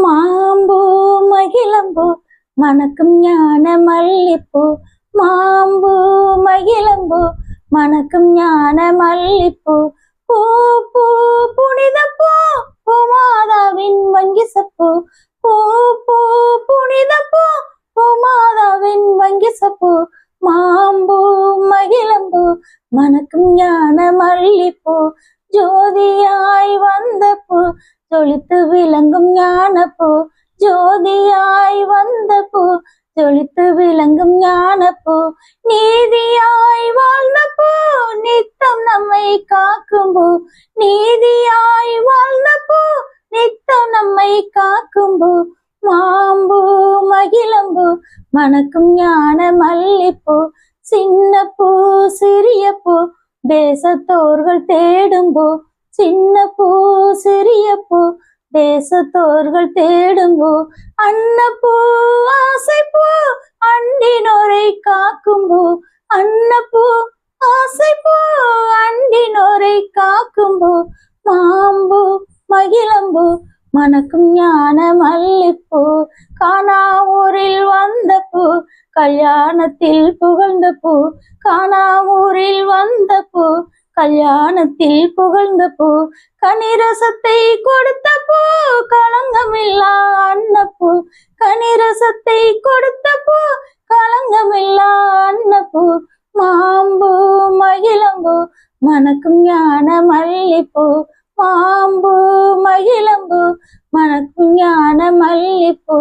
மாம்பூ மகிழம்பூ மணக்கும் ஞான மல்லிப்பூ. மாம்பூ மகிழம்பூ மணக்கும் ஞான மல்லிப்பூ. பூ பூ புனித பூ பூமாதாவின் வங்கி சப்பூ. பூ பூ புனித பூ பூமாதாவின் வங்கி சப்பூ. மாம்பூ மகிழம்பூ மணக்கும் ஞான மல்லிப்பூ. ஜோதியாய் வந்த பூ ஜொலித்து விளங்கும் ஞானப்பூ. ஜோதியாய் வந்த பூ ஜொலித்து விளங்கும் ஞானப்பூ. நீதியாய் வாழ்ந்த பூ நித்தம் நம்மை காக்கும் பூ. நீதியாய் வாழ்ந்த பூ நித்தம் நம்மை காக்கும் பூ. மாம்பூ மகிழம்பூ மணக்கும் ஞான மல்லிப்பூ. சின்ன பூ சிறிய பூ தேசத்தோர்கள் தேடும் பூ. சின்ன பூ சிறிய பூ தேசத்தோர்கள் தேடும் பூ. அன்னப்பூ ஆசை பூ அண்டினோரை காக்கும் பூ. அன்னப்பூ ஆசை பூ அண்டினோரை காக்கும் பூ. மாம்பூ மகிழம்பூ மணக்கும் ஞான மல்லிப்பூ. காணா ஊரில் வந்த பூ கல்யாணத்தில் புகழ்ந்த பூ. காணா ஊரில் வந்த பூ கல்யாணத்தில் புகழ்ந்த பூ. கனிரசத்தை கொடுத்த பூ களங்கமில்லா அன்னப்பூ. கனிரசத்தை கொடுத்த பூ களங்கமில்லா அன்னப்பூ. மாம்பூ மகிழம்பூ மணக்கும் ஞான மல்லிப்பூ. மாம்பூ மகிழம்பூ மணக்கும் ஞான மல்லிப்பூ.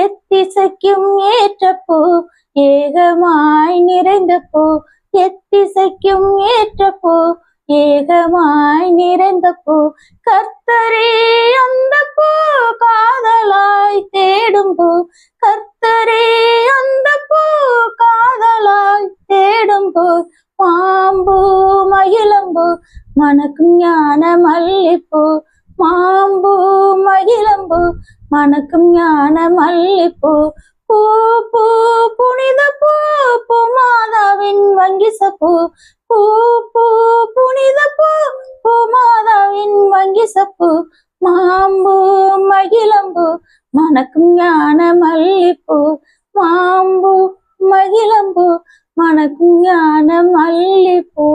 எத்திசைக்கும் ஏற்ற பூ ஏகமாய் நிறைந்த பூ. எத்திசைக்கும் ஏற்ற பூ ஏகமாய் நிறைந்த பூ. கர்த்தரே அந்த பூ காதலாய் தேடும் பூ. கர்த்தரே அந்த பூ காதலாய் தேடும் பூ. மாம்பூ மகிழம்பூ மணக்கும் ஞான மல்லிப்பூ. மாம்பூ மகிழம்பூ மணக்கும் ஞான மல்லிப்பூ. பூ பூ புனித பூ பூமாதாவின் வங்கி சப்பூ. பூ பூ புனித பூ பூமாதாவின் வங்கி சப்பூ. மாம்பூ மகிழம்பூ மணக்கும் ஞான மல்லிப்பூ. மாம்பூ மகிழம்பூ மணக்கும் ஞான மல்லிப்பூ.